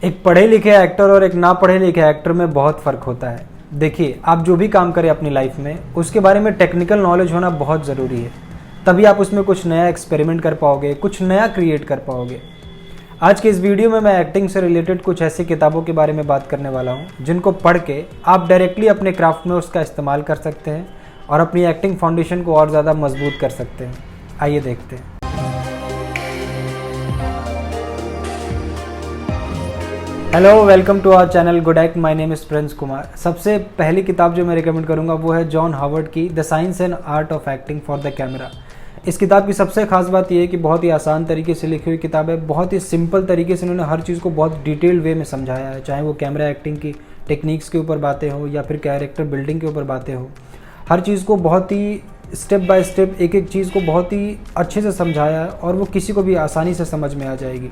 एक पढ़े लिखे एक्टर और एक ना पढ़े लिखे एक्टर में बहुत फ़र्क होता है। देखिए, आप जो भी काम करें अपनी लाइफ में उसके बारे में टेक्निकल नॉलेज होना बहुत ज़रूरी है, तभी आप उसमें कुछ नया एक्सपेरिमेंट कर पाओगे, कुछ नया क्रिएट कर पाओगे। आज के इस वीडियो में मैं एक्टिंग से रिलेटेड कुछ ऐसी किताबों के बारे में बात करने वाला हूँ जिनको पढ़ के आप डायरेक्टली अपने क्राफ्ट में उसका इस्तेमाल कर सकते हैं और अपनी एक्टिंग फाउंडेशन को और ज़्यादा मजबूत कर सकते हैं। आइए देखते हैं। Hello, welcome to our channel good act. My name is Prince Kumar. सबसे पहली किताब जो मैं रिकमेंड करूंगा वो है जॉन हावर्ड की the science and art of acting for the camera. इस किताब की सबसे खास बात यह है कि बहुत ही आसान तरीके से लिखी हुई किताब है। बहुत ही सिंपल तरीके से इन्होंने हर चीज़ को बहुत डिटेल्ड वे में समझाया है, चाहे वो कैमरा एक्टिंग की टेक्निक्स के ऊपर बातें हो या फिर कैरेक्टर बिल्डिंग के ऊपर बातें हो। हर चीज़ को बहुत ही स्टेप बाय स्टेप एक एक चीज़ को बहुत ही अच्छे से समझाया है और वो किसी को भी आसानी से समझ में आ जाएगी।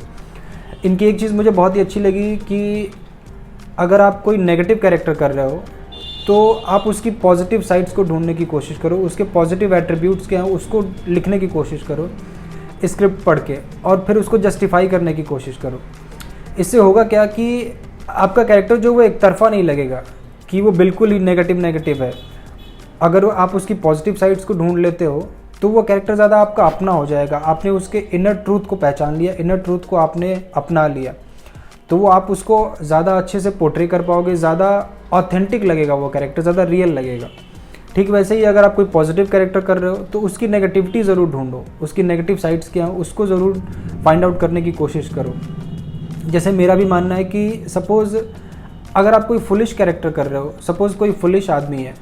इनकी एक चीज़ मुझे बहुत ही अच्छी लगी कि अगर आप कोई नेगेटिव कैरेक्टर कर रहे हो तो आप उसकी पॉजिटिव साइड्स को ढूंढने की कोशिश करो, उसके पॉजिटिव एट्रीब्यूट्स क्या हैं उसको लिखने की कोशिश करो स्क्रिप्ट पढ़ के, और फिर उसको जस्टिफाई करने की कोशिश करो। इससे होगा क्या कि आपका कैरेक्टर जो वो एक तरफा नहीं लगेगा कि वो बिल्कुल ही नेगेटिव है। अगर आप उसकी पॉजिटिव साइड्स को ढूंढ लेते हो तो वो कैरेक्टर ज़्यादा आपका अपना हो जाएगा। आपने उसके इनर ट्रूथ को पहचान लिया, इनर ट्रूथ को आपने अपना लिया, तो वो आप उसको ज़्यादा अच्छे से पोर्ट्रे कर पाओगे, ज़्यादा ऑथेंटिक लगेगा वो कैरेक्टर, ज़्यादा रियल लगेगा। ठीक वैसे ही अगर आप कोई पॉजिटिव कैरेक्टर कर रहे हो तो उसकी नेगेटिविटी ज़रूर ढूंढो, उसकी नेगेटिव साइड्स क्या हैं उसको ज़रूर फाइंड आउट करने की कोशिश करो। जैसे मेरा भी मानना है कि सपोज़ अगर आप कोई फुलिश कैरेक्टर कर रहे हो, सपोज़ कोई फुलिश आदमी है,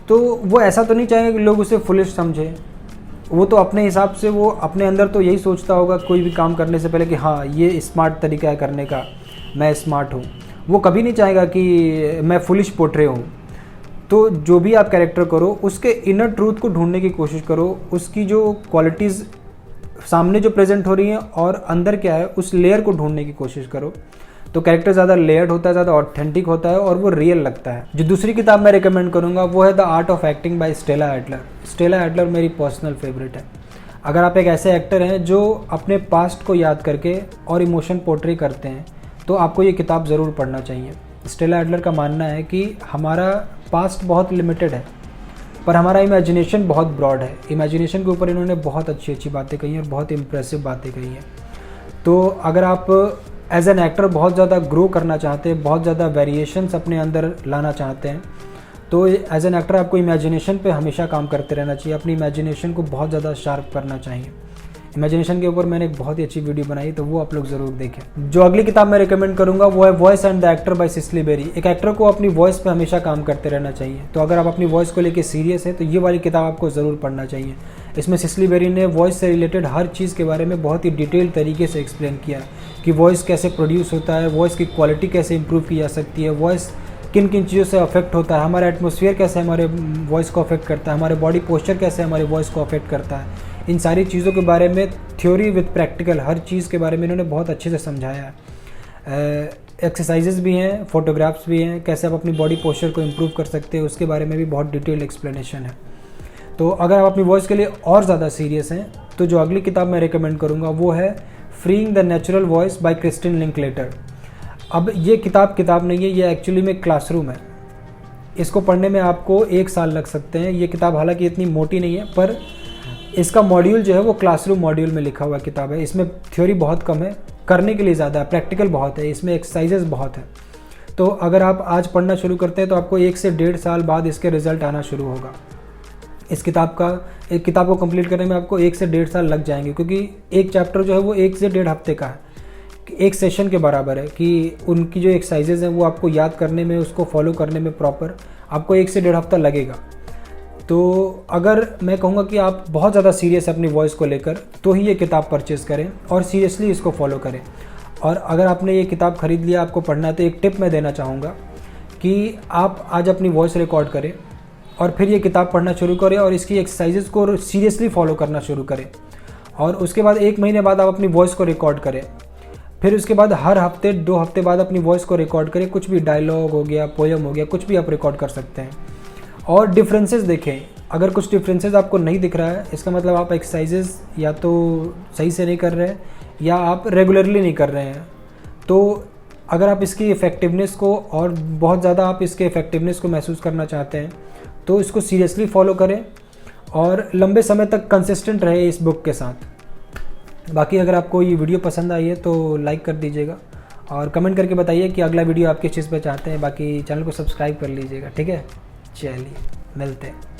तो वो ऐसा तो नहीं चाहेंगे कि लोग उसे फुलिश समझें। वो तो अपने हिसाब से वो अपने अंदर तो यही सोचता होगा कोई भी काम करने से पहले कि हाँ ये स्मार्ट तरीका है करने का, मैं स्मार्ट हूँ। वो कभी नहीं चाहेगा कि मैं फुलिश पोर्ट्रे हूँ। तो जो भी आप कैरेक्टर करो उसके इनर ट्रूथ को ढूंढने की कोशिश करो, उसकी जो क्वालिटीज़ सामने जो प्रेजेंट हो रही हैं और अंदर क्या है उस लेयर को ढूंढने की कोशिश करो। तो कैरेक्टर ज़्यादा लेयर्ड होता है, ज़्यादा ऑथेंटिक होता है और वो रियल लगता है। जो दूसरी किताब मैं रिकमेंड करूँगा वो है the art of acting by Stella Adler. Stella Adler मेरी पर्सनल फेवरेट है। अगर आप एक ऐसे एक्टर हैं जो अपने पास्ट को याद करके और इमोशन पोर्ट्रे करते हैं तो आपको ये किताब ज़रूर पढ़ना चाहिए। स्टेला एडलर का मानना है कि हमारा पास्ट बहुत लिमिटेड है पर हमारा इमेजिनेशन बहुत ब्रॉड है। इमेजिनेशन के ऊपर इन्होंने बहुत अच्छी अच्छी बातें कही हैं और बहुत इम्प्रेसिव बातें कही हैं। तो अगर आप एज एन एक्टर बहुत ज़्यादा ग्रो करना चाहते हैं, बहुत ज़्यादा वेरिएशंस अपने अंदर लाना चाहते हैं, तो एज एन एक्टर आपको इमेजिनेशन पे हमेशा काम करते रहना चाहिए। अपनी इमेजिनेशन को बहुत ज़्यादा शार्प करना चाहिए। इमेजिनेशन के ऊपर मैंने एक बहुत ही अच्छी वीडियो बनाई, तो वो आप लोग ज़रूर देखें। जो अगली किताब मैं रिकमेंड करूँगा वो है voice and the actor by Cicely Berry. एक एक्टर को अपनी वॉइस पे हमेशा काम करते रहना चाहिए। तो अगर आप अपनी वॉइस को लेकर सीरियस है तो ये वाली किताब आपको ज़रूर पढ़ना चाहिए। इसमें सिसिली बेरी ने वॉइस से रिलेटेड हर चीज़ के बारे में बहुत ही डिटेल तरीके से एक्सप्लेन किया कि वॉइस कैसे प्रोड्यूस होता है, वॉइस की क्वालिटी कैसे इंप्रूव की जा सकती है, वॉइस किन किन चीज़ों से अफेक्ट होता है, हमारा एटमॉस्फेयर कैसे हमारे वॉइस को अफेक्ट करता है, हमारे बॉडी पोस्चर कैसे हमारे वॉइस को अफेक्ट करता है। इन सारी चीज़ों के बारे में थ्योरी विद प्रैक्टिकल हर चीज़ के बारे में इन्होंने बहुत अच्छे से समझाया है। एक्सरसाइजेज भी हैं, फोटोग्राफ्स भी हैं, कैसे आप अपनी बॉडी पोस्चर को इम्प्रूव कर सकते हैं उसके बारे में भी बहुत डिटेल्ड एक्सप्लेनेशन है। तो अगर आप अपनी वॉइस के लिए और ज़्यादा सीरियस हैं तो जो अगली किताब मैं रिकमेंड करूँगा वो है freeing the natural voice by Kristin Linklater. अब ये किताब नहीं है, ये एक्चुअली में क्लासरूम है। इसको पढ़ने में आपको 1 साल लग सकते हैं। ये किताब हालांकि इतनी मोटी नहीं है पर इसका मॉड्यूल जो है वो क्लासरूम मॉड्यूल में लिखा हुआ किताब है। इसमें थ्योरी बहुत कम है, करने के लिए ज़्यादा है, प्रैक्टिकल बहुत है, इसमें एक्सरसाइजेज बहुत है। तो अगर आप आज पढ़ना शुरू करते हैं तो आपको 1 से 1.5 साल बाद इसके रिजल्ट आना शुरू होगा। एक किताब को कंप्लीट करने में आपको 1 से 1.5 साल लग जाएंगे, क्योंकि एक चैप्टर जो है वो 1 से 1.5 हफ्ते का है, एक सेशन के बराबर है। कि उनकी जो एक्सरसाइजेज हैं वो आपको याद करने में, उसको फॉलो करने में प्रॉपर आपको 1 से 1.5 हफ्ता लगेगा। तो अगर मैं कहूँगा कि आप बहुत ज़्यादा सीरियस है अपनी वॉइस को लेकर तो ही ये किताब परचेज़ करें और सीरियसली इसको फॉलो करें। और अगर आपने ये किताब ख़रीद लिया, आपको पढ़ना है, तो एक टिप मैं देना चाहूँगा कि आप आज अपनी वॉइस रिकॉर्ड करें और फिर ये किताब पढ़ना शुरू करें और इसकी एक्सरसाइजेज को सीरियसली फॉलो करना शुरू करें। और उसके बाद 1 महीने बाद आप अपनी वॉइस को रिकॉर्ड करें। फिर उसके बाद हर हफ्ते 2 हफ्ते बाद अपनी वॉइस को रिकॉर्ड करें। कुछ भी डायलॉग हो गया, पोएम हो गया, कुछ भी आप रिकॉर्ड कर सकते हैं और डिफरेंसेस देखें। अगर कुछ डिफरेंसेस आपको नहीं दिख रहा है, इसका मतलब आप एक्सरसाइजेज या तो सही से नहीं कर रहे हैं या आप रेगुलरली नहीं कर रहे हैं। तो अगर आप इसकी इफ़ेक्टिवनेस को और बहुत ज़्यादा आप इसके इफ़ेक्टिवनेस को महसूस करना चाहते हैं तो इसको सीरियसली फॉलो करें और लंबे समय तक कंसिस्टेंट रहे इस बुक के साथ। बाकी अगर आपको ये वीडियो पसंद आई है तो लाइक कर दीजिएगा और कमेंट करके बताइए कि अगला वीडियो आप किस चीज़ पे चाहते हैं। बाकी चैनल को सब्सक्राइब कर लीजिएगा, ठीक है। चलिए मिलते हैं।